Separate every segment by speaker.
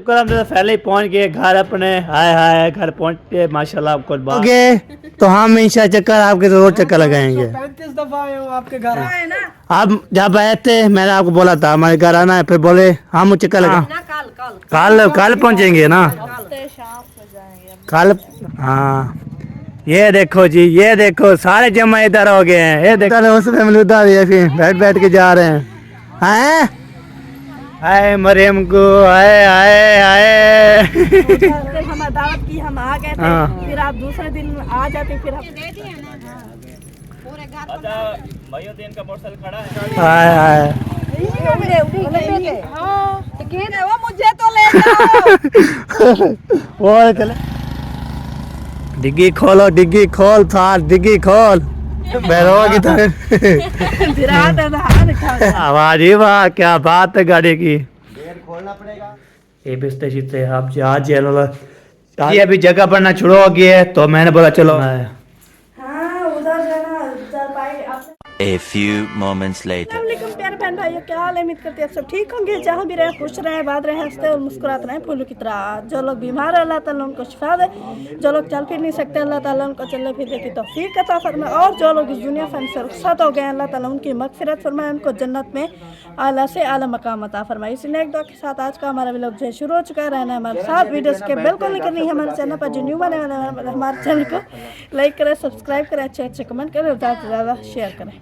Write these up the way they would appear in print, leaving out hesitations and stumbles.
Speaker 1: शुक्र हम पहले ही पहुंच गए घर अपने। हाय हाय घर पहुंचे माशाल्लाह आपको
Speaker 2: ओके तो हम इंशाल्लाह चक्कर आपके जरूर चक्कर लगाएंगे।
Speaker 3: 35 दफा आए हूँ आपके घर।
Speaker 2: आप जब आए थे मैंने आपको बोला था हमारे घर आना है, फिर बोले हम चक्कर लगा कल पहुंचेंगे ना कल। हाँ ये देखो जी, ये देखो सारे जमा इधर हो गए हैं। ये देखो उस फैमिली उधर है, फिर बैठ बैठ के जा रहे हैं। हैं हाय मरियम को आए आए आए।
Speaker 4: हमारी दावत की हम आ गए थे, फिर आप दूसरे दिन आ जाते, फिर
Speaker 1: भाइयों दिन का मोटरसाइकिल खड़ा है।
Speaker 2: हाय हाय
Speaker 4: वो मुझे तो ले जाओ।
Speaker 2: वो चले डिग्गी खोलो, डिग्गी खोल था, डिग्गी खोल बैरो की तरह। आवाज ही वाह क्या बात है गाड़ी की।
Speaker 3: खोलना पड़ेगा।
Speaker 2: ये बिस्ते शिस्ते आप आज ये अभी जगह बनना शुरू हो गई है तो मैंने बोला चलो।
Speaker 5: A few moments later.
Speaker 4: प्यारे बहन भाइयों क्या हाल है, उम्मीद करते हैं आप सब ठीक होंगे। जहाँ भी रहे खुश रहे, बात रहे, हंसते और मुस्कुराते रहे फूलों की तरह। जो लोग बीमार है अल्लाह ताला उनको शिफा दे, जो लोग चल फिर नहीं सकते अल्लाह ताला उनको चलने फिरने की तौफीक अता फरमाए, और जो लोग इस दुनिया फन से रुखसत हो गए अल्लाह ताला उनकी मगफिरत फरमाए, उनको जन्नत में आला से आला मकाम अता फरमाए। इसी नेक दुआ के साथ आज का हमारा व्लॉग जो है शुरू हो चुका है। रहना है हमारे साथ वीडियोस के बिल्कुल नहीं करनी है। हमारे चैनल पर जो न्यू बने वाले हमारे चैनल को लाइक करें, सब्सक्राइब करें, अच्छे अच्छे कमेंट करें और ज़्यादा से ज़्यादा शेयर करें।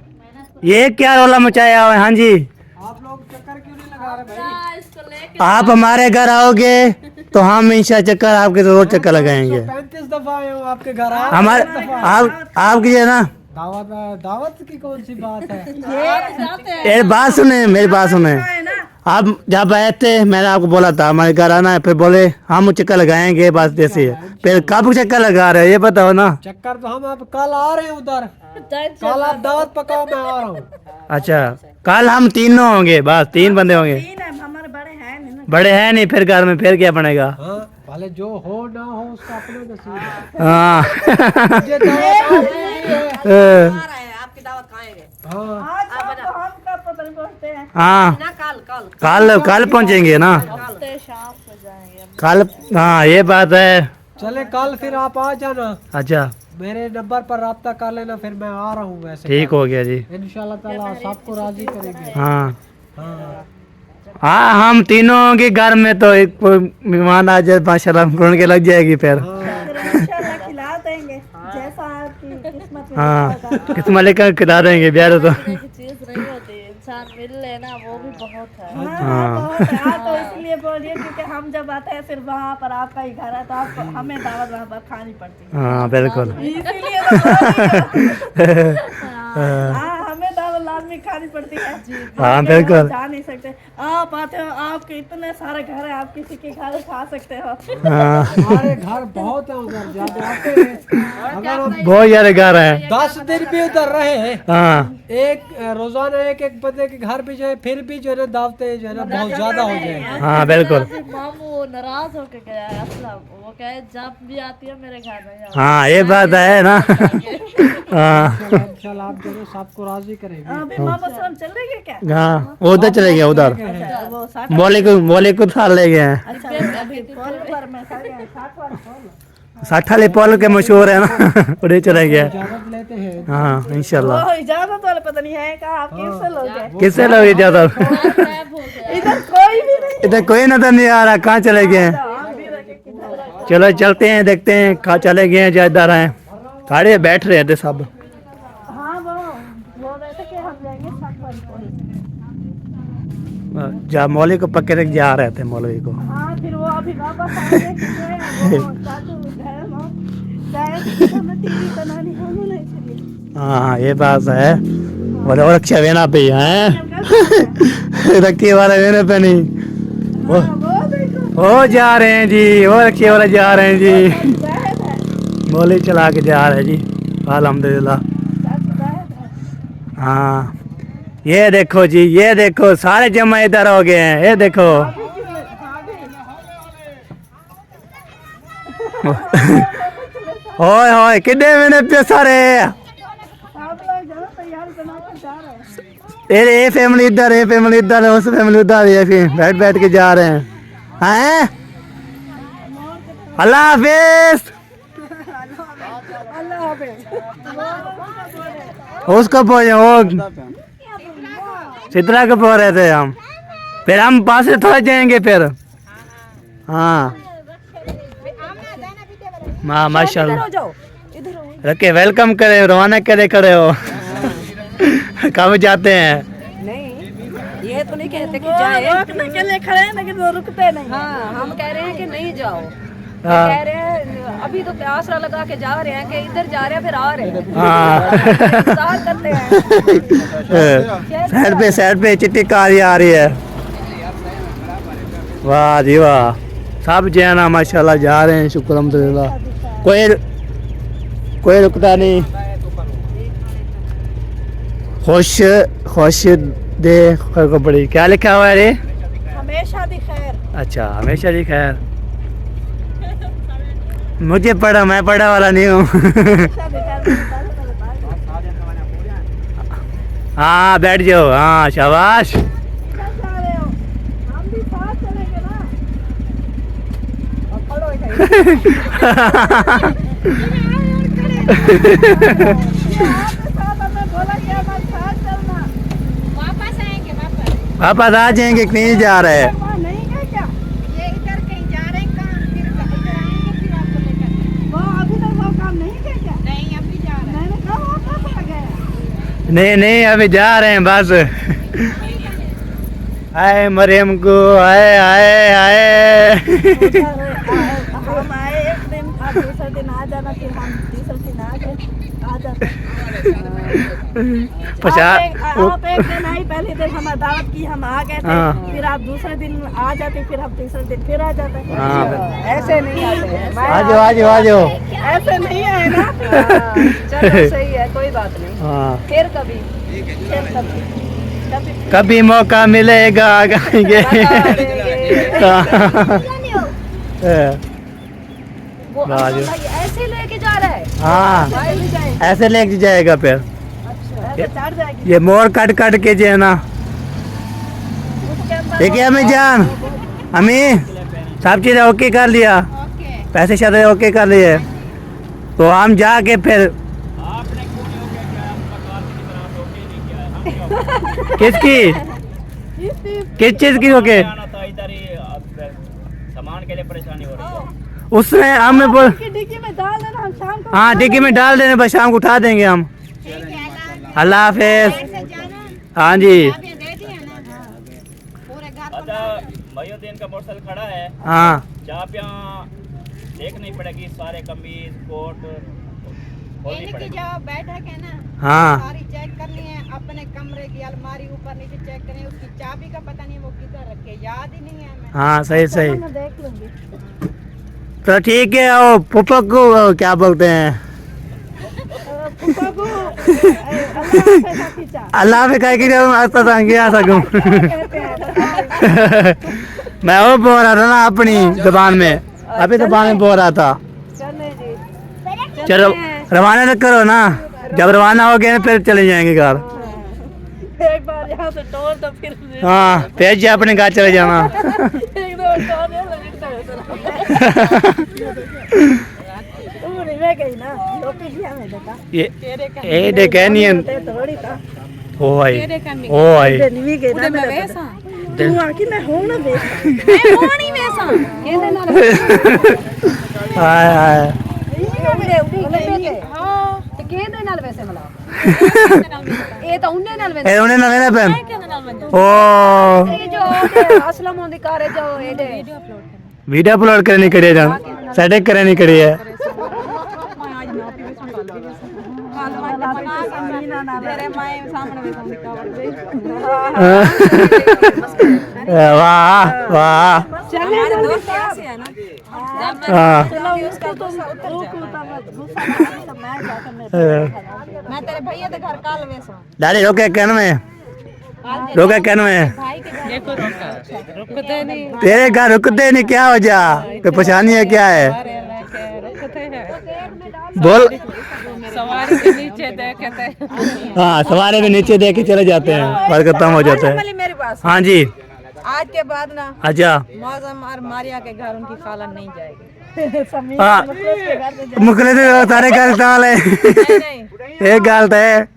Speaker 2: ये क्या रोला मचाया हुआ है? हाँ जी
Speaker 3: आप लोग चक्कर क्यों नहीं लगा रहे भाई?
Speaker 2: आप हमारे घर आओगे तो हम इंशाल्लाह चक्कर आपके जरूर चक्कर लगाएंगे।
Speaker 3: 35 दफा आए हूँ आपके घर।
Speaker 2: हमारे आपकी है ना
Speaker 3: दावत दावत की कौन सी बात है?
Speaker 2: ये बात सुने, मेरी बात सुने। आप जब आए थे मैंने आपको बोला था हमारे घर आना है, फिर बोले हम चक्कर लगाएंगे बस जैसे। फिर कब चक्कर लगा रहे हैं ये बताओ ना।
Speaker 3: चक्कर तो हम अब कल आ रहे हैं उधर। कल आप दावत पकाओ, मैं आ रहा हूँ।
Speaker 2: अच्छा कल हम तीनों होंगे, बस 3 बंदे होंगे।
Speaker 4: हमारे बड़े हैं नहीं ना।
Speaker 2: बड़े हैं नहीं, फिर घर में फिर क्या बनेगा।
Speaker 3: हाँ भले जो हो ना हो उसका अपना नसीब है।
Speaker 2: हाँ
Speaker 3: मुझे दावत
Speaker 4: आपकी दावत खाएंगे।
Speaker 3: हाँ
Speaker 4: आज शाम को हम कब पता नहीं पहुंचते हैं
Speaker 2: हाँ
Speaker 4: ना,
Speaker 2: कल पहुंचेंगे ना
Speaker 4: हफ्ते शाम को जाएंगे।
Speaker 2: कल। हाँ ये बात है।
Speaker 3: चले कल फिर आप आ जाना,
Speaker 2: अच्छा
Speaker 3: मेरे नंबर पर राब्ता कर लेना, फिर मैं आ रहा हूँ। वैसे
Speaker 2: ठीक हो गया जी।
Speaker 3: इंशाल्लाह ताला सबको राजी करेंगे।
Speaker 2: हाँ
Speaker 3: हाँ
Speaker 2: हाँ हम तीनों के घर में तो एक मेहमान आ जाए माशाल्लाह घूम के लग जाएगी फिर।
Speaker 4: इंशाल्लाह खिला देंगे जैसा आपकी किस्मत में
Speaker 2: हाँ
Speaker 4: होगा।
Speaker 2: किस्मत लेकर खिला देंगे ब्याह तो।
Speaker 4: चीज नहीं होती, इंसान मिल लेना वो भी बहुत है। हाँ, बहुत है। हाँ, तो इसलिए बोलिए क्योंकि हम जब आते हैं सिर्फ वहाँ पर आपका ही घर है तो आप हमें दावत वहाँ पर खानी पड़ती है,
Speaker 2: हाँ बिल्कुल।
Speaker 4: इसीलिए तो बोल रही हूँ। हाँ हमें दावत लाजमी खानी पड़ती है।
Speaker 2: हाँ बिल्कुल।
Speaker 4: जा नहीं सकते, आप आते हो, आपके इतने सारे घर है, आप किसी के घर खा सकते हो।
Speaker 2: हाँ
Speaker 3: हमारे घर बहुत है उधर, जब आते हैं अगर हम
Speaker 2: बहुत सारे घर है।
Speaker 3: 10 दिन भी उधर रहे,
Speaker 2: हाँ
Speaker 3: एक रोजाना एक बंदे के घर भी जाए, फिर भी जो है ना दावतें जो है ना बहुत ज्यादा हो जाएंगी।
Speaker 2: हाँ बिल्कुल।
Speaker 4: मामू नाराज होके गया है असलम, वो कहे जब भी आती है मेरे घर में।
Speaker 2: हाँ ये बात है ना। हाँ
Speaker 3: इंशाल्लाह आप जो है सबको राजी करेंगे।
Speaker 4: अभी मामा सलाम चल रही है क्या?
Speaker 2: हाँ वो उधर चले गया उधर।
Speaker 4: अच्छा, वो 60
Speaker 2: मोले को थाल ले गए हैं।
Speaker 4: अच्छा अभी कॉल पर मैं 60 वाला कॉल।
Speaker 2: 60 वाले पॉल के मशहूर है ना उधर चले गए।
Speaker 3: इजाजत लेते हैं।
Speaker 2: हाँ इंशाल्लाह।
Speaker 4: वो इजाजत वाले पता नहीं है कहाँ, आप किससे लोगे?
Speaker 2: किससे लोग इजाजत?
Speaker 4: इधर कोई भी नहीं।
Speaker 2: इधर कोई नजर नहीं आ रहा, कहाँ चले गए हैं?
Speaker 4: हम भी रखे किधर।
Speaker 2: चलो चलते हैं, देखते हैं कहाँ चले गए हैं। जायदार हैं सारे बैठ रहे थे सब।
Speaker 4: हाँ वो बोल रहे थे कि हम जाएंगे 60 वाली कॉल।
Speaker 2: जा मौलवी को पकड़ के जा रहे थे मौलवी को।
Speaker 4: हाँ फिर वो अभी वापस आएंगे क्योंकि वो चाचू गए ना, गए तो हमें टीवी बनानी है उन्होंने इसलिए।
Speaker 2: हाँ ये बात है। बोले और रक्षा वेना पे हैं रखे वाला वेने पे नहीं।
Speaker 4: हाँ, वो देखो
Speaker 2: वो जा रहे हैं जी, वो रखे वाले जा रहे हैं जी।
Speaker 4: जाहिद है,
Speaker 2: मौलवी चला के जा रहे हैं जी अल्हम्दुलिल्लाह।
Speaker 4: चाचू जाहिद है।
Speaker 2: हाँ ये देखो जी, ये देखो सारे जमा इधर हो गए हैं। ये देखो ओए होए कितने मैंने पे सारे।
Speaker 4: आप लोग जरा तैयारी बनाकर जा रहे हैं।
Speaker 2: ये फैमिली इधर है, फैमिली इधर है, उस फैमिली उधर है, फिर बैठ बैठ के जा रहे हैं। हैं अल्लाह हाफिज।
Speaker 4: अल्लाह हाफिज।
Speaker 2: उसको बोले वो चित्रा को बोल रहे थे हम, फिर हम पास से थोड़ा जाएंगे फिर। हाँ माशाल्लाह, रखे वेलकम करे, रवाना करे खड़े हो। कब जाते हैं?
Speaker 6: ये तो नहीं कहते कि
Speaker 4: वो
Speaker 6: जाए,
Speaker 4: रोकने के लिए खड़े हैं लेकिन वो रुकते नहीं।
Speaker 6: हाँ हम कह रहे हैं कि नहीं जाओ,
Speaker 2: हाँ।
Speaker 6: कह रहे हैं अभी तो आसरा लगा के जा रहे हैं कि इधर जा रहे हैं फिर आ रहे हैं,
Speaker 2: हाँ
Speaker 6: इंतजार करते हैं।
Speaker 2: साइड पे चिट्टी कार ही आ रही है। वाह जी वाह, सब जो है ना माशाल्लाह जा रहे हैं, शुक्र अल्हम्दुलिल्लाह। कोई रुकता नहीं। खुश दे खैर को बड़ी, क्या लिखा हुआ है रे?
Speaker 4: हमेशा दी खैर।
Speaker 2: अच्छा हमेशा जी खैर। मुझे पढ़ा, मैं पढ़ा वाला नहीं हूँ।
Speaker 4: हमेशा दी खैर।
Speaker 2: हाँ बैठ जाओ, हाँ शाबाश।
Speaker 4: जा रहे हो, हम भी साथ चलेंगे ना। आपके साथ हमें बोला कि हमारे साथ चलना।
Speaker 6: वापस आएंगे वापस,
Speaker 2: वापस आ जाएंगे, कहीं जा रहे हैं।
Speaker 4: वहाँ नहीं गए क्या?
Speaker 6: ये इधर कहीं जा रहे हैं कहाँ, फिर इधर आएंगे फिर आपको लेकर।
Speaker 4: वो अभी तक वो काम नहीं किया क्या?
Speaker 6: नहीं अभी जा रहे हैं।
Speaker 4: मैंने कहा वापस आ गया।
Speaker 2: नहीं अभी जा रहे हैं बस। आए मरियम को, आए आए आए।
Speaker 4: हम आए एक दिन, आप दूसरे दिन आ जाना, फिर हम तीसरे दिन आ गए, आ जाते। आप एक दिन आई, पहले दिन हमारी दावत की, हम आ गए थे,
Speaker 2: हाँ।
Speaker 4: फिर आप दूसरे दिन आ जाते, फिर हम तीसरे दिन फिर आ जाते।
Speaker 2: हाँ।
Speaker 4: ऐसे नहीं आते हैं।
Speaker 2: आ जाओ आ जाओ आ जाओ।
Speaker 4: ऐसे नहीं आए ना।
Speaker 6: चलो सही है, कोई बात नहीं,
Speaker 2: हाँ
Speaker 6: फिर कभी
Speaker 4: फिर कभी
Speaker 2: कभी मौका मिलेगा आएंगे।
Speaker 6: वो
Speaker 2: बाजू।
Speaker 6: अब्दुल्ला ये ऐसे लेके जा रहा है।
Speaker 2: हाँ ऐसे लेके जाएगा फिर।
Speaker 4: ऐसे चढ़ जाएगी।
Speaker 2: ये मोर कट के जो है ना।
Speaker 4: उसके अंदर
Speaker 2: ठीक है अम्मी जान, अम्मी सब चीज़ ओके कर लिया, पैसे शायद ओके कर लिए, तो हम जाके फिर किसकी किस चीज़ की ओके?
Speaker 1: सामान के लिए परेशानी हो रही है।
Speaker 2: उसने हमें बोल,
Speaker 4: की डिग्गी में डाल देना, हम शाम को।
Speaker 2: हाँ डिग्गी में डाल देने, बस शाम को उठा देंगे हम। अल्लाह हाफिज। हाँ जी
Speaker 1: अच्छा मयूद्दीन का मोटरसाइकिल खड़ा है,
Speaker 2: हाँ
Speaker 1: जहाँ पे यहाँ देखनी पड़ेगी, सारे कमीज कोट खोलनी पड़ेगी।
Speaker 6: जाओ बैठक है ना,
Speaker 2: हाँ
Speaker 6: सारी चेक करनी है, अपने कमरे की अलमारी ऊपर नीचे चेक करनी है, उसकी चाबी का पता नहीं वो किधर रखे, याद ही नहीं है हमें।
Speaker 2: हाँ सही सही।
Speaker 4: मैं देख लूंगी।
Speaker 2: तो ठीक है, वो पुप्पा को क्या बोलते हैं?
Speaker 4: फूफा को अल्लाह पैसा खींचा
Speaker 2: अल्लाह पे कह के आता था कि आ सकूं।
Speaker 4: कहते हैं।
Speaker 2: मैं वो बोल रहा था ना अपनी जुबान में, अभी जुबान में बोल रहा था।
Speaker 4: चले जी।
Speaker 2: चलो रवाना तो करो ना, जब रवाना हो गए फिर चले जाएंगे घर।
Speaker 4: एक बार यहाँ से टोल तो फिर
Speaker 2: हाँ फिर जी अपने घर चले जाना।
Speaker 4: एक दो टोल है, लेकिन तू नहीं मैं गई ना, टोपी लिया मैं देखा।
Speaker 2: ये देखे नहीं है।
Speaker 4: थोड़ी था।
Speaker 2: ओ भाई ओ भाई
Speaker 4: नहीं गई ना मैं वैसा। तू आके मैं हूँ ना वैसा।
Speaker 2: हाय हाय
Speaker 6: ਇਹ ਤਾਂ ਉਹਨੇ ਨਾਲ
Speaker 2: ए उन्हें ना लेना पेन ओ
Speaker 6: ਜੋ ਅਸਲਮ ਹੁੰਦੀ ਘਰੇ ਜਾਓ ਇਹਦੇ
Speaker 2: वीडियो अपलोड करनी कड़ी है जान, सेटिंग करनी कड़ी है। वाह वाह हाँ
Speaker 6: ਮੈਂ ਤੇਰੇ ਭਈਆ ਦੇ ਘਰ ਕੱਲ ਵੇਸਾਂ
Speaker 2: डाली रोके कहने में, रोके कहने में
Speaker 6: रुकते नहीं
Speaker 2: तेरे घर रुकते नहीं, क्या हो जा कोई परेशानी है क्या है? बोल
Speaker 6: सवारी के नीचे देखते
Speaker 2: हाँ सवारे भी नीचे देख के चले जाते हैं, बात खत्म हो जाता है।
Speaker 6: मेरे पास
Speaker 2: हाँ जी
Speaker 6: आज के बाद ना
Speaker 2: अच्छा
Speaker 6: मौजम और मारिया के घर उनकी खाला नहीं जाएगी।
Speaker 4: समीर
Speaker 2: हाँ
Speaker 4: मुखलिस के घर में
Speaker 2: मुखलिस सारे गलत हाल है एक गलत है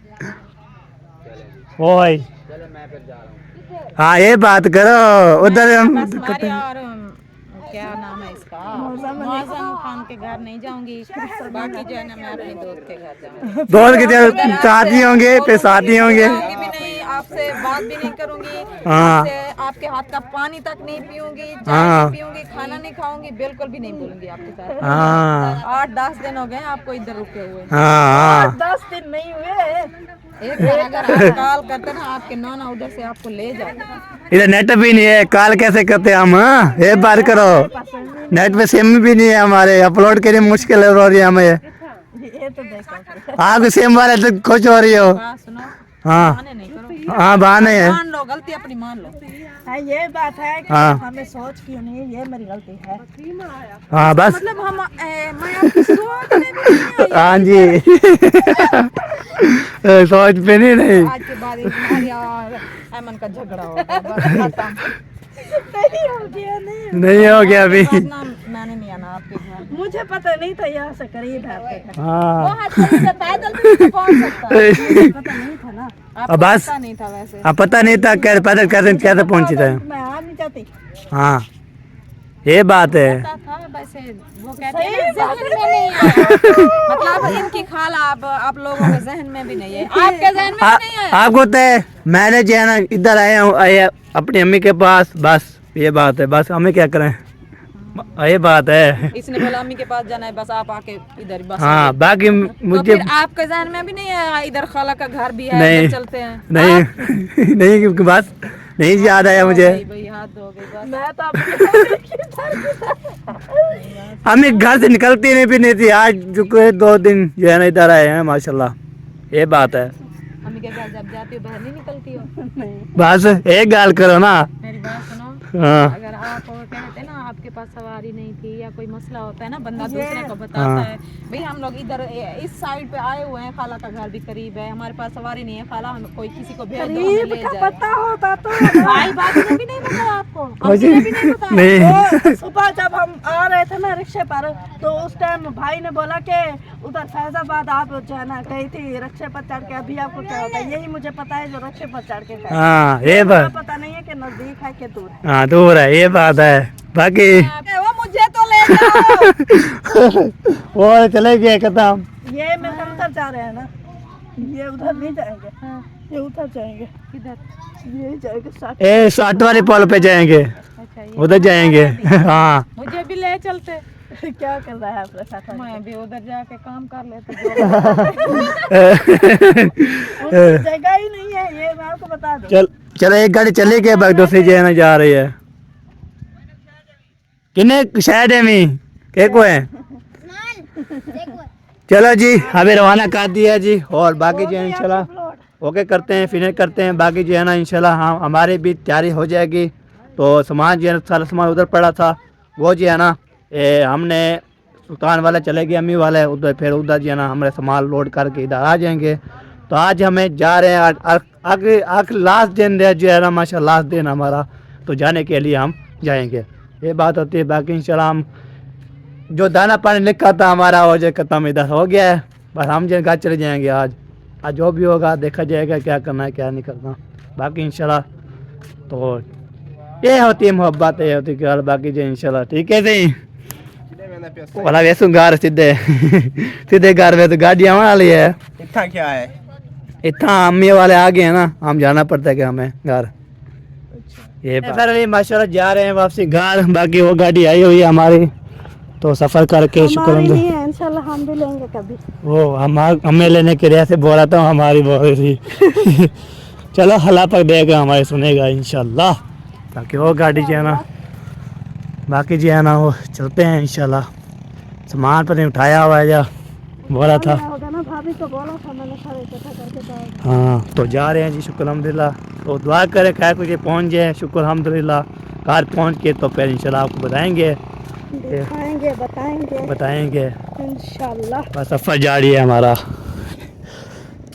Speaker 2: ओए हाँ ये बात करो उधर हम
Speaker 6: हमारे और क्या नाम है इसका मौजम खान के घर नहीं जाऊंगी, बाकी जो है ना मैं अपने दोस्त के घर जाऊंगी।
Speaker 2: दोस्त के शादी होंगे फिर शादी होंगे
Speaker 6: जाऊंगी भी नहीं, आपसे बात भी नहीं करूंगी,
Speaker 2: हाँ।
Speaker 6: आपसे आपके हाथ का पानी तक नहीं पीऊंगी, चाय
Speaker 2: हाँ।
Speaker 6: नहीं पीऊंगी, खाना नहीं खाऊंगी, बिल्कुल भी नहीं बोलूंगी आपके साथ।
Speaker 2: हाँ
Speaker 6: 8-10 दिन हो गए आपको इधर रुके हुए।
Speaker 2: हाँ
Speaker 4: 10 दिन नहीं हुए।
Speaker 6: एक बार अगर आप कॉल करते ना आपके नाना उधर से आपको ले जाते।
Speaker 2: इधर नेट भी नहीं है कॉल कैसे करते हम हाँ? ये बात करो नेट पे सिम भी नहीं है हमारे अपलोड करने में मुश्किल हो रही है हमें
Speaker 4: ये तो देखो
Speaker 2: आप सिम वाले तो खुश हो रही हो
Speaker 6: हाँ सुनो,
Speaker 2: हाँ
Speaker 6: बहाने नहीं करो,
Speaker 2: हाँ बहाने है
Speaker 6: मान लो गलती अपनी मान लो।
Speaker 4: हाँ ये बात है कि
Speaker 2: हाँ।
Speaker 4: हमें सोच क्यों नहीं है, ये मेरी गलती है।
Speaker 2: हाँ बस
Speaker 6: मतलब हम मैं आपकी सोच में भी नहीं आई।
Speaker 2: हाँ जी सोच पे नहीं
Speaker 6: आज के बाद तुम्हारी और अमन का झगड़ा होगा, बस खत्म।
Speaker 4: नहीं हो गया नहीं।
Speaker 2: नहीं हो गया अभी
Speaker 6: बस ना मैंने नहीं आना आपके घर।
Speaker 4: मुझे पता नहीं था यहाँ से करीब है आपके घर।
Speaker 2: हाँ
Speaker 6: वहाँ से पैदल भी तो पहुँच सकता है।
Speaker 4: पता नहीं था ना,
Speaker 6: आपको
Speaker 2: बस
Speaker 6: पता नहीं था वैसे।
Speaker 2: हाँ पता नहीं था कैसे पैदल कैसे पहुंची था
Speaker 4: मैं आ नहीं जाती।
Speaker 2: हाँ ये बात है
Speaker 6: पता था वैसे, वो कहते हैं ना, जहन में नहीं आया। मतलब इनकी खाला आप लोगों के जहन में भी नहीं है, आपके जहन में भी नहीं आया।
Speaker 2: आपको तो है मैंने जो है ना इधर आया हूँ आया अपनी अम्मी के पास बस ये बात है बस हमें क्या करें ये बात है
Speaker 6: इसने बोला अम्मी के पास जाना है, बस आप आके इधर बस।
Speaker 2: हाँ बाकी
Speaker 6: तो
Speaker 2: मुझे
Speaker 6: फिर आपके जहन में भी नहीं आया इधर खाला का घर भी है,
Speaker 2: नहीं
Speaker 6: इधर चलते हैं।
Speaker 2: नहीं नहीं क्योंकि बस नहीं याद आया मुझे
Speaker 6: भाई हाथ धो गई बस।
Speaker 4: मैं तो
Speaker 2: हमें घर से निकलती नहीं भी नहीं थी आज जो कोई 2 दिन जो है ना इधर आए हैं माशाल्लाह ये बात है
Speaker 6: अम्मी के घर जब जाती हो बाहर नहीं निकलती हो।
Speaker 2: बस एक गाल करो ना
Speaker 6: मेरी बात सुनो,
Speaker 2: हाँ
Speaker 6: अगर आप कहते ना आपके पास सवारी नहीं थी या कोई मसला होता है ना, बंदा दूसरे को बताता है भाई हम लोग इधर इस साइड पे आए हुए हैं, खाला का घर भी करीब है, हमारे पास सवारी नहीं है, खाला हम कोई किसी को भेज दो हमें ले जाए।
Speaker 4: पता होता तो
Speaker 6: भाई बात ने भी नहीं बताया आपको, अम्मी ने भी नहीं बताया।
Speaker 2: नहीं
Speaker 4: तो सुबह जब हम आ रहे थे ना रिक्शे पर तो उस टाइम भाई ने बोला कि उधर फैजाबाद आप जो है ना गई थी रिक्शे पर चढ़ के, अभी आपको क्या होता है? यही मुझे पता है जो रिक्शे पर चढ़ के गए।
Speaker 2: हाँ ये बात
Speaker 4: पता नहीं है कि नजदीक है कि दूर है।
Speaker 2: हाँ दूर है ये बात है बाकी
Speaker 6: वो मुझे तो ले जाओ।
Speaker 2: वो चले गए खत्म
Speaker 4: ये मैं उधर जा रहे हैं ना, ये उधर नहीं जाएंगे, ये उधर जाएंगे,
Speaker 6: किधर?
Speaker 4: ये जाएंगे साथ।
Speaker 2: ए 60 वाले पुल पे जाएंगे
Speaker 6: अच्छा ये
Speaker 2: उधर जाएंगे हाँ
Speaker 6: मुझे भी ले चलते,
Speaker 4: क्या कर रहा है आपके साथ?
Speaker 6: मैं भी उधर जाके काम कर लेते।
Speaker 4: जगह ही नहीं है, ये मैं आपको बता दूं।
Speaker 2: चलो एक गाड़ी चली गई बाकी दूसरी जो है ना जा रही है किन्ने शायद है मी के को है चलो जी अभी रवाना कर दिया जी और बाकी जो है इंशाल्लाह ओके करते हैं फिनिश करते हैं बाकी जो है ना इंशाल्लाह हाँ हमारी भी तैयारी हो जाएगी तो सामान जो है सारा सामान उधर पड़ा था वो जो है ना हमने सुल्तान वाले चले गए अम्मी वाले उधर फिर उधर जो है ना हमारे सामान लोड करके इधर आ जाएंगे तो आज हमें जा रहे हैं आखिर लास्ट दिन जो है ना माशा लास्ट दिन हमारा तो जाने के लिए हम जाएंगे ये बात होती है बाकी इंशाल्लाह हम जो दाना पानी लिखा था हमारा वो जो खत्म इधर हो गया है बस हम जो घर चले जाएंगे आज जो भी होगा देखा जाएगा क्या करना है क्या नहीं करना बाकी इंशाल्लाह तो ये होती है मोहब्बत ये होती है बाकी जो इंशाल्लाह ठीक है सही वाला वैसे घर सीधे सीधे घर में तो गाड़ी आने वाली है
Speaker 1: इतना क्या है
Speaker 2: इतना अम्मी वाले आ गए हैं ना हम जाना पड़ता है कि हमें घर ये फिर माशाल्लाह जा रहे हैं वापसी घर बाकी वो गाड़ी आई हुई है हमारी तो सफ़र करके शुक्र
Speaker 4: नहीं है इंशाल्लाह हम भी लेंगे कभी।
Speaker 2: वो हमें लेने के लिए ऐसे बोला था हमारी बोल रही थी चलो हला तक देगा हमारे सुनेगा इंशाल्लाह ताकि वो गाड़ी जो है ना बाकी जो है ना वो चलते हैं इंशाल्लाह सामान पर नहीं उठाया हुआ है या बोला था
Speaker 4: होगा ना भाभी को बोला था मैंने सारे इकट्ठा करके जाएगा।
Speaker 2: हाँ तो जा रहे हैं जी शुक्र अल्हम्दुलिल्लाह तो दुआ करें खैर कुछ पहुँच जाए शुक्र अल्हम्दुलिल्लाह घर पहुँच के तो फिर इंशाल्लाह आपको बताएंगे
Speaker 4: दिखाएंगे
Speaker 2: बताएंगे
Speaker 4: इंशाल्लाह।
Speaker 2: बस सफ़र जारी है हमारा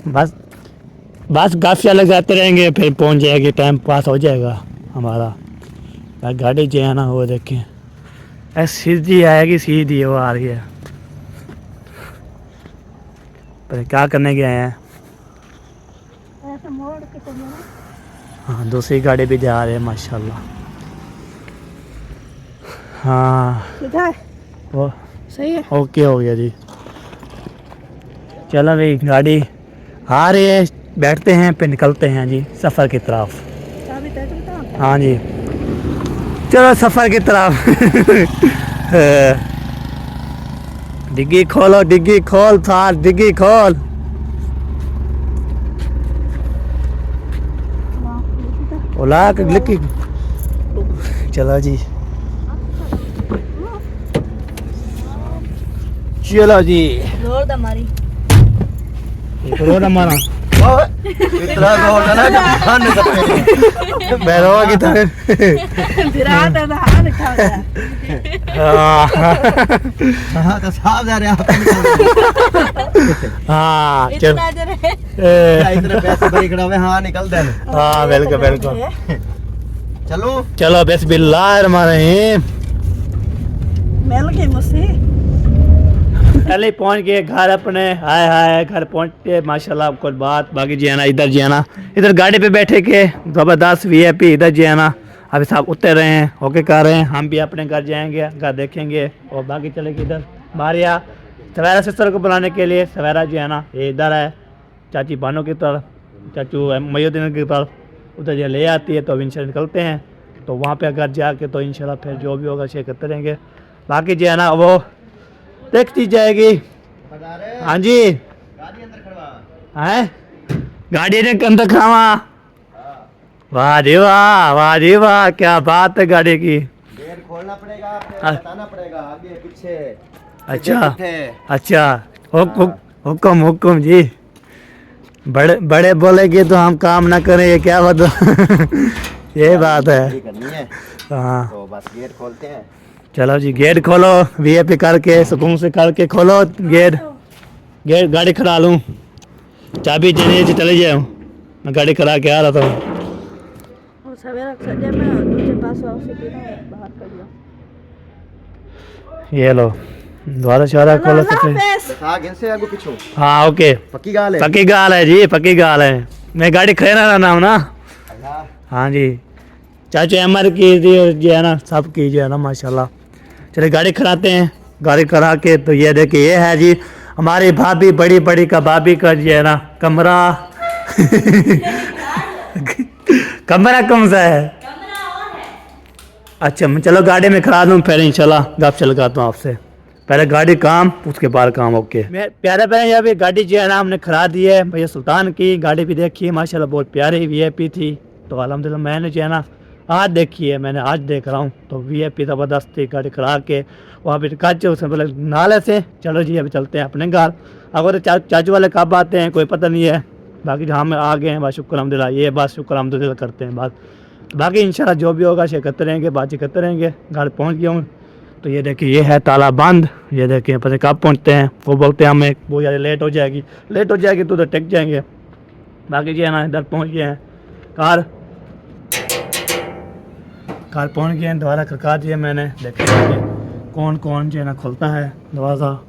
Speaker 2: बस काफ़ी लग जाते रहेंगे फिर पहुंच जाएगी टाइम पास हो जाएगा हमारा गाड़ी जो है ना वो देखें सीधी आएगी, सीधी वो आ रही है। पर क्या करने गए हैं?
Speaker 4: ऐसे मोड़ के तो मेरा
Speaker 2: हाँ, दूसरी गाड़ी भी जा रही है माशाल्लाह। हाँ
Speaker 4: सीधा है,
Speaker 2: वो
Speaker 4: सही है।
Speaker 2: ओके हो गया जी। चलो भाई, गाड़ी आ रही है, बैठते हैं फिर निकलते हैं जी सफ़र की तरफ।
Speaker 4: चाबी दे देता हूँ।
Speaker 2: हाँ जी, चलो सफ़र की तरफ। डिग्गी खोलो, डिग्गी खोल थार, डिग्गी खोल। ओला के लिखी। चलो जी, चलो जी।
Speaker 4: जोर दा मारी।
Speaker 2: रोड हमारा
Speaker 3: इतना जोर है ना कि ध्यान नहीं सकते।
Speaker 2: बैरो की तरह।
Speaker 4: फिरा दे दा हाथ खा गया।
Speaker 3: हाँ तो साफ जा रहे हैं आप।
Speaker 2: हाँ चल।
Speaker 4: इतना जर है।
Speaker 3: इतने पैसे भरी खड़ा हुए, हाँ निकल दे।
Speaker 2: हाँ बिल्कुल बिल्कुल।
Speaker 3: चलो
Speaker 2: चलो बिस्मिल्लाहिर्रहमानिर्रहीम।
Speaker 4: मिल गई मुझसे।
Speaker 2: पहले पहुंच गए घर अपने। हाय हाय, घर पहुंचते माशाल्लाह कुछ बात। बाकी जी है ना, इधर जी है ना, इधर गाड़ी पे बैठे के ज़बरदस्त VIP। इधर जी है ना, अभी साहब उतर रहे हैं, होके कर रहे हैं। हम भी अपने घर जाएंगे, घर देखेंगे और बाकी चलेंगे इधर मारिया सवेरा सिस्टर को बुलाने के लिए। सवेरा जो है ना ये इधर है, चाची बानो की तरफ, चाचू मयुद्दीन की तरफ, उधर जो ले आती है। तो अब इंशाल्लाह निकलते हैं, तो वहाँ पे घर जाके तो इंशाल्लाह फिर जो भी होगा शेयर करते रहेंगे। बाकी जो है ना वो देखती जाएगी। हाँ जी,
Speaker 3: गाड़ी अंदर खड़वा
Speaker 2: है गाड़ी ने अंदर खावा। वाह जी वाह, वाह जी वाह, क्या बात है गाड़ी की।
Speaker 3: गेट खोलना पड़ेगा, फिर
Speaker 2: हाँ।
Speaker 3: बताना पड़ेगा आगे पीछे।
Speaker 2: अच्छा अच्छा, हुक्म हुक्म जी। बड़े बड़े बोलेंगे तो हम काम ना करें, ये क्या बता। ये बात है।
Speaker 3: करनी है
Speaker 2: हाँ
Speaker 3: तो बस गेट खोलते हैं।
Speaker 2: चलो जी, गेट खोलो VIP करके, सुकून से करके खोलो गेट। गेट गाड़ी खड़ा लूँ, चाबी देने से चले जाऊँ। मैं गाड़ी खड़ा के आ रहा था।
Speaker 4: और सवेरा सजे में दूसरे पास वापसी की ना बाहर कर दिया।
Speaker 2: ये लो द्वारा शारा खोलो सकते।
Speaker 3: आगे से आगे पीछे
Speaker 2: हाँ ओके,
Speaker 3: पक्की गाल है।
Speaker 2: पक्की गाल है जी, पक्की गाल है। मैं गाड़ी खड़ा रहना हूँ ना।
Speaker 3: अल्लाह।
Speaker 2: हाँ जी, चाचू अमर की जो है ना, सब की जो है ना माशाल्लाह। चलिए गाड़ी खड़ाते हैं, गाड़ी करा के तो ये देखिए ये है जी हमारी भाभी, बड़ी बड़ी का भाभी का जो है ना कमरा। कमरा कौन सा है? अच्छा मैं चलो गाड़ी में खड़ा दूँ, फिर इंशाल्लाह गप चल लगाता हूँ आपसे। पहले गाड़ी काम, उसके बाद काम। ओके मैं प्यारे प्यारे यहाँ पे गाड़ी जो है ना हमने खड़ा दी है भैया सुल्तान की। गाड़ी भी देखी है माशाल्लाह, बहुत प्यारी VIP थी। तो अल्हम्दुलिल्लाह मैंने जो है ना आज देखी है, मैंने आज देख रहा हूँ। तो VIP ज़बरदस्त थी। गाड़ी खड़ा के वहाँ पे काचे उसमें बोले नाले से चलो जी अभी चलते हैं अपने घर। अगर चाचू वाले कब आते हैं कोई पता नहीं है। बाकी हम आ गए हैं, बस शुक्र अल्हम्दुलिल्लाह, ये बस शुक्र अल्हम्दुलिल्लाह करते हैं। बाकी इंशाल्लाह जो भी होगा शेयर करते रहेंगे, बातचीत करते रहेंगे। घर पहुँच गया हूँ, तो ये देखिए ये है ताला बंद। ये देखिए पता कब पहुँचते हैं। वो बोलते हैं हमें वो यार लेट हो जाएगी, लेट हो जाएगी तो उधर टेक जाएंगे। बाकी जो है ना इधर पहुँच गए हैं, कार पहुँच गए हैं। दरवाज़ा खड़का दिया मैंने, देखिए कौन कौन जो है ना खुलता है दरवाज़ा।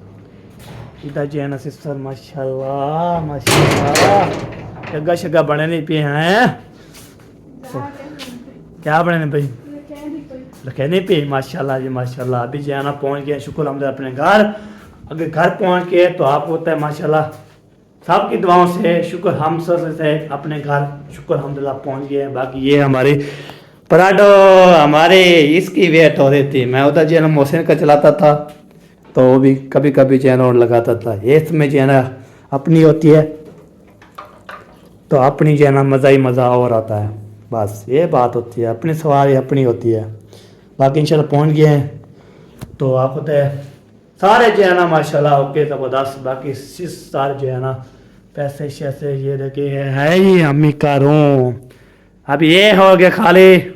Speaker 2: इधर जो है ना सिस्टर माशाल्लाह माशाल्लाह जगह शगह बने नहीं पे हैं। क्या बने नहीं भाई? रखे नहीं पे माशाल्लाह जी माशाल्लाह। अभी जो है ना पहुँच गए शुक्र अल्हम्दुलिल्लाह अपने घर। अगर घर पहुँच गए तो आप होता है माशाल्लाह सबकी दुआओं से शुक्र, हम सब से अपने घर शुक्र अल्हम्दुलिल्लाह पहुँच गए। बाकी ये हमारी पराठो हमारे इसकी वेट हो रही थी। मैं उधर जो है ना मोहसिन का चलाता था, तो वो भी कभी कभी जो है ना लगाता था। ये इसमें जो है ना अपनी होती है, तो अपनी जो है ना मज़ा ही मज़ा और आता है। बस ये बात होती है, अपनी सवारी अपनी होती है। बाकी इंशाल्लाह पहुँच गए हैं, तो आप होते हैं सारे जो है ना माशाल्लाह ओके ज़बरदस्त। बाकी सारे जो है ना पैसे शैसे ये देखिए है ही अम्मी का रूम। अब ये हो गया खाली।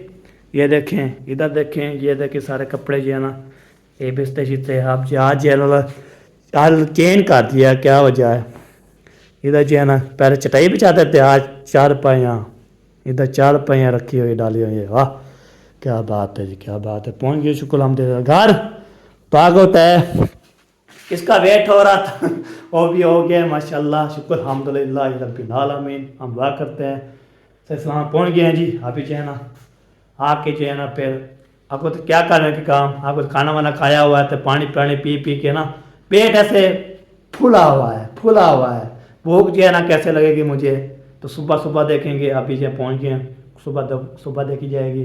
Speaker 2: ये देखें, इधर देखें, ये देखें सारे कपड़े जो है ना ये बिस्ते शिस्ते आप जो आज जो है ना आज चेंज कर दिया, क्या वजह है। इधर जो है ना पहले चटाई बिछाते थे, आज 4 पाइयाँ, इधर 4 पाइयाँ रखी हुई डाली हुई है। वाह क्या बात है जी, क्या बात है। पहुँच गए शुक्र अल्हम्दुलिल्लाह घर। तो आगे होता है इसका वेट हो रहा था वो भी हो गया माशाल्लाह, शुक्र अल्हम्दुलिल्लाह रब्बिल आलमीन। हम दुआ करते हैं सही सलामत पहुँच गए हैं जी। अभी जो है ना आके जो है ना फिर आपको तो क्या करने के काम, आपको तो खाना वाना खाया हुआ है तो पानी पानी पी पी के ना पेट ऐसे फूला हुआ है। भूख जो है ना कैसे लगेगी मुझे, तो सुबह सुबह देखेंगे। अभी जो पहुँच गए सुबह देखी जाएगी।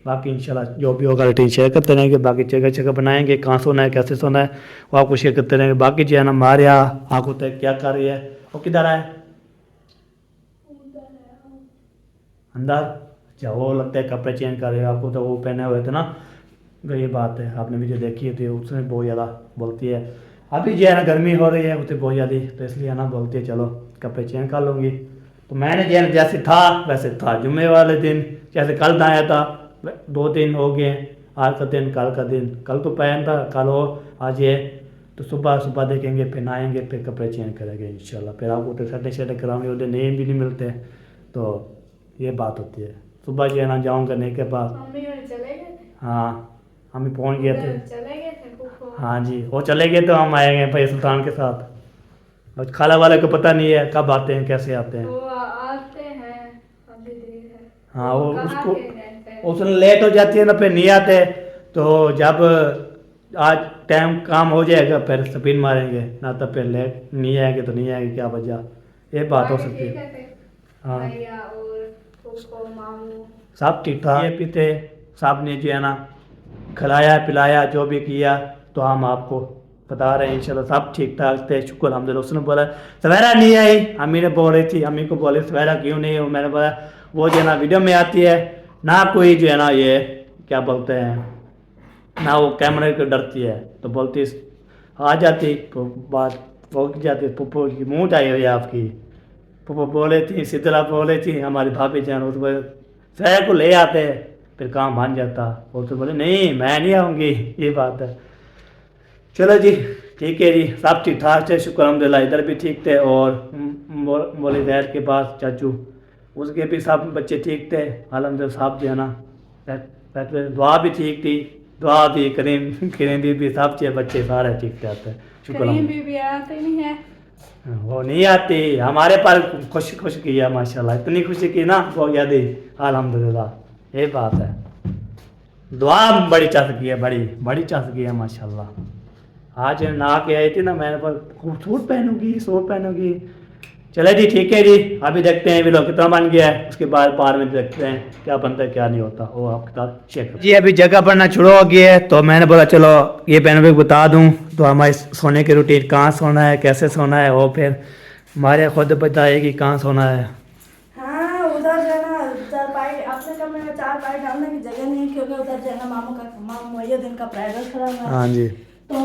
Speaker 2: बाकी इंशाल्लाह जो भी होगा रूटीन शेयर करते रहेंगे। बाकी जगह बनाएंगे, कहाँ सोना है कैसे सोना है वो आपको शेयर करते रहेंगे। बाकी जो है ना हमारे यहाँ आँख होता है क्या कर रही है, वो किधर है अंदर। अच्छा वो लगता है कपड़े चेंज कर रहे हैं, आपको तो वो पहने हुए थे ना। तो ये बात है, आपने वीडियो देखी थी, उसमें बहुत ज़्यादा बोलती है। अभी जो है ना गर्मी हो रही है उससे बहुत ज़्यादा, तो इसलिए है ना बोलती है चलो कपड़े चेंज कर लूँगी। तो मैंने जो है जैसे था वैसे था, जुम्मे वाले दिन जैसे कल आया था 2 दिन हो गए, आज का दिन कल का दिन, कल तो पहन था कल हो आज ये। तो सुबह देखेंगे फिर नहाएंगे फिर कपड़े चेंज करेंगे इंशाल्लाह। फिर आपको तो सटे कराएंगे, उधर नींद भी नहीं मिलते, तो ये बात होती है। सुबह जो है ना जाऊँगा नहीं के पास। हाँ हम भी पहुँच गए थे। हाँ जी वो चले गए तो हम आएंगे भाई सुल्तान के साथ। और खाला वाले को पता नहीं है कब आते हैं कैसे आते हैं। हाँ वो उसको उसने लेट हो जाती है ना फिर नहीं आते। तो जब आज टाइम काम हो जाएगा फिर स्पिन मारेंगे ना, तो फिर लेट नहीं आएंगे तो नहीं आएंगे, क्या वजह ये बात हो सकती है। हाँ सब ठीक ठाक, ये पीते सब ने जो है ना खिलाया पिलाया जो भी किया, तो हम आपको बता रहे हैं इंशाल्लाह सब ठीक ठाक थे, शुक्र अल्हम्दुलिल्लाह। उसने बोला सवेरा नहीं आई, अम्मी ने बोल रही थी, अम्मी को बोले सवेरा क्यों नहीं हो। मैंने बोला वो जो है ना वीडियो में आती है ना, कोई जो है ना ये क्या बोलते हैं ना, वो कैमरे को डरती है, तो बोलती आ जाती तो बात पहुँच जाती। पुप्पो की मुँह आई हुई है आपकी, पुप्पो बोले थी, शीतला बोले थी, हमारी भाभी जान वो तो बोले सवेरा को ले आते फिर काम बन जाता। वो तो बोले नहीं मैं नहीं आऊँगी, ये बात है। चलो जी ठीक है जी, सब ठीक ठाक थे शुक्र अल्हम्दुलिल्लाह। इधर भी ठीक थे और मौली जहर के पास चाचू उसके भी सब बच्चे ठीक थे अल्हम्दुलिल्लाह। साहब जो है ना दुआ भी ठीक थी, दुआ भी करीम भी सब चीज़ बच्चे सारे ठीक ठाक थे शुक्र अल्हम्दुलिल्लाह। वो नहीं आती हमारे पास, खुश किया माशाल्लाह, इतनी खुशी की ना वो याद अल्हम्दुलिल्लाह, ये बात है। दुआ बड़ी चाह की है, बड़ी चाह की है माशाल्लाह। आज नहा के आई थी ना, मैंने पर सूट पहनूंगी। चले जी ठीक है जी, अभी देखते हैं वीडियो कितना बन गया है, उसके बाद में देखते हैं क्या बनता है क्या नहीं होता, वो आपके साथ शेयर जी। अभी जगह बनना शुरू हो गया है, तो मैंने बोला चलो ये बहनों को बता दूं तो हमारे सोने की रूटीन कहाँ सोना है कैसे सोना है, वो फिर हमारे खुद बताएगी कहाँ सोना है।
Speaker 4: हाँ उधर जो है ना चारपाई अपने कमरे में चारपाई डालने की जगह नहीं, क्योंकि उधर जो है ना मामू वही दिन का प्राइवेट खड़ा हुआ है।
Speaker 2: हाँ जी
Speaker 4: तो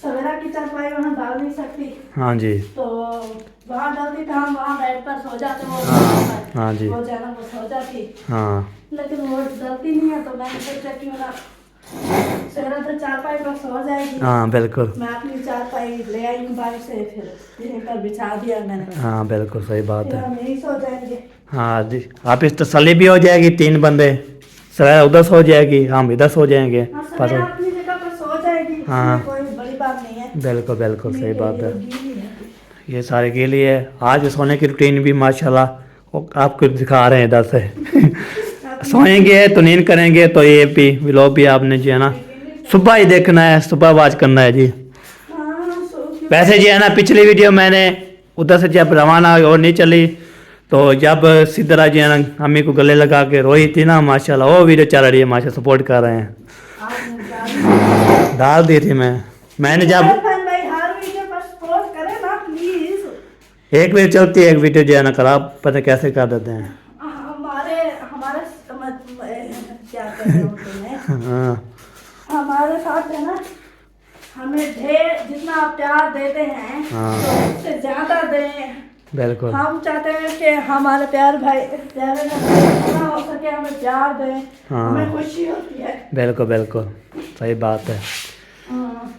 Speaker 4: सवेरा की चारपाई वहाँ डाल नहीं सकती।
Speaker 2: हाँ जी
Speaker 4: तो वहाँ डालती तो हम वहाँ बेड पर सो जाते।
Speaker 2: हाँ जी
Speaker 4: वो जो है ना वो सो जाती,
Speaker 2: हाँ
Speaker 4: लेकिन वो डालती नहीं है। तो मैंने सोचा क्यों ना सवेरा तो चारपाई पर सो जाएगी।
Speaker 2: हाँ बिल्कुल,
Speaker 4: मैं अपनी चारपाई ले आई हूँ बाहर से, फिर यहीं पर बिछा दिया मैंने।
Speaker 2: हाँ बिल्कुल सही बात
Speaker 4: फिर
Speaker 2: है।
Speaker 4: हम यहीं सो जाएंगे।
Speaker 2: हाँ जी आप इस तसल्ली भी हो जाएगी, 3 बंदे सवेरा उधर सो जाएगी हम इधर सो जाएंगे।
Speaker 4: हाँ सवेरा अपनी जगह पर सो जाएगी,
Speaker 2: हाँ।
Speaker 4: कोई बड़ी बात नहीं है।
Speaker 2: बिल्कुल सही बात है। ये सारे के लिए आज सोने की रूटीन भी माशाल्लाह वो आपको दिखा रहे हैं इधर से। सोएंगे तो नींद करेंगे, तो ये भी व्लॉग भी आपने जो है ना सुबह ही देखना है, सुबह आवाज करना है जी। वैसे जो है ना पिछली वीडियो मैंने उधर से जब रवाना और नहीं चली, तो जब सिद्धरा जी ने अम्मी को गले लगा के रोई थी ना माशाल्लाह, वो वीडियो चल रही है माशाल्लाह, सपोर्ट कर रहे हैं। डाल दी थी मैंने जब
Speaker 4: भाई हर वीडियो पर सपोर्ट करें ना प्लीज।
Speaker 2: एक वीडियो चलती है एक वीडियो जो है ना खराब पता कैसे कर देते हैं।
Speaker 4: हमारे क्या कर रहे हो तुम्हें?
Speaker 2: हाँ
Speaker 4: हमारे साथ है ना, हमें ढेर जितना आप प्यार देते हैं
Speaker 2: हाँ।
Speaker 4: तो उससे ज्यादा दें।
Speaker 2: बिल्कुल
Speaker 4: हम चाहते हैं कि हमारे प्यारे भाई प्यारे जितना हो सके हमें प्यार दें।
Speaker 2: हाँ।
Speaker 4: हमें खुशी होती है।
Speaker 2: बिल्कुल सही बात है।
Speaker 4: हाँ।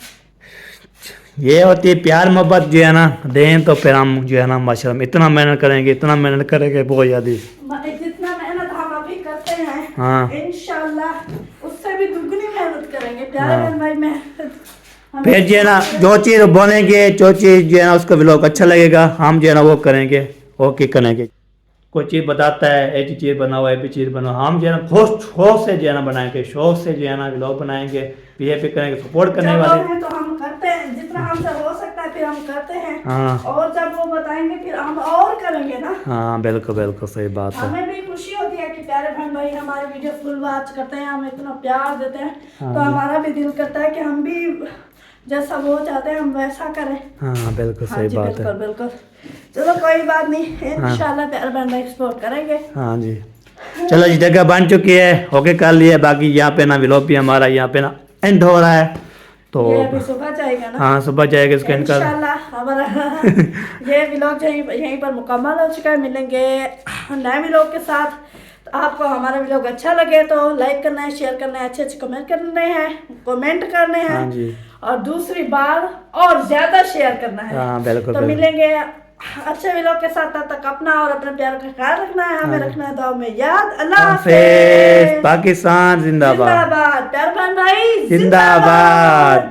Speaker 2: ये होती है प्यार मोहब्बत जो है ना दें, तो फिर हम जो है ना माशाल्लाह इतना मेहनत करेंगे बहुत ज़्यादा।
Speaker 4: जितना मेहनत हम अभी करते हैं
Speaker 2: हाँ।
Speaker 4: इंशाल्लाह उससे भी दुगनी मेहनत करेंगे, प्यारे बहन भाई मैं
Speaker 2: फिर जो है ना जो चीज़ बोलेंगे जो चीज़ जो है ना उसका व्लॉग अच्छा लगेगा, हम जो है ना वो करेंगे, ओके करेंगे। कोई चीज़ बताता है ऐसी चीज़ बनाओ ऐसी चीज़ बनाओ, हम जो है ना शौक से जो है ना बनाएंगे, शौक से जो है ना व्लॉग बनाएंगे, पीए करेंगे, सपोर्ट करने
Speaker 4: जब
Speaker 2: वाले
Speaker 4: लोग हैं तो हम करते हैं जितना हमसे हो सकता है, फिर हम करते हैं।
Speaker 2: हाँ।
Speaker 4: और जब वो बताएंगे फिर हम और करेंगे ना।
Speaker 2: हाँ बिल्कुल बिल्कुल सही बात है।
Speaker 4: हमें भी खुशी होती है कि प्यारे बहन भाई हमारी वीडियो फुल वॉच करते हैं, हमें इतना प्यार देते हैं, तो हमारा भी दिल करता है कि हम भी जैसा वो चाहते हैं हम वैसा करें।
Speaker 2: हाँ बिल्कुल
Speaker 4: हाँ
Speaker 2: सही
Speaker 4: जी,
Speaker 2: बात
Speaker 4: बिल्कुल
Speaker 2: है।
Speaker 4: बिल्कुल। चलो कोई बात नहीं, इंशाल्लाह प्यारे बहन भाई सपोर्ट करेंगे।
Speaker 2: हाँ जी चलो जी, जगह बन चुकी है, ओके कर लिया। बाकी यहाँ पे ना व्लॉग भी हमारा यहाँ पे ना एंड हो रहा है, तो
Speaker 4: ये अभी सुबह जाएगा ना।
Speaker 2: हाँ सुबह जाएगा इसका इनका।
Speaker 4: इंशाल्लाह हमारा ये व्लॉग यहीं पर मुकम्मल हो चुका है। मिलेंगे नए व्लॉग के साथ। तो आपको हमारा व्लॉग अच्छा लगे तो लाइक करना है, शेयर करना है, अच्छे कमेंट करने हैं, कमेंट करने हैं।
Speaker 2: हाँ जी।
Speaker 4: और दूसरी बार और ज्यादा शेयर करना है।
Speaker 2: हाँ बिल्कुल
Speaker 4: तो
Speaker 2: बिल्कुल।
Speaker 4: मिलेंगे अच्छे व्लॉग के साथ, तब तक अपना और अपने प्यार का ख्याल रखना है, हमें रखना है दुआ में याद। अल्लाह हाफिज।
Speaker 2: पाकिस्तान जिंदाबाद।
Speaker 4: जिंदाबाद प्यारे बहन भाई
Speaker 2: जिंदाबाद।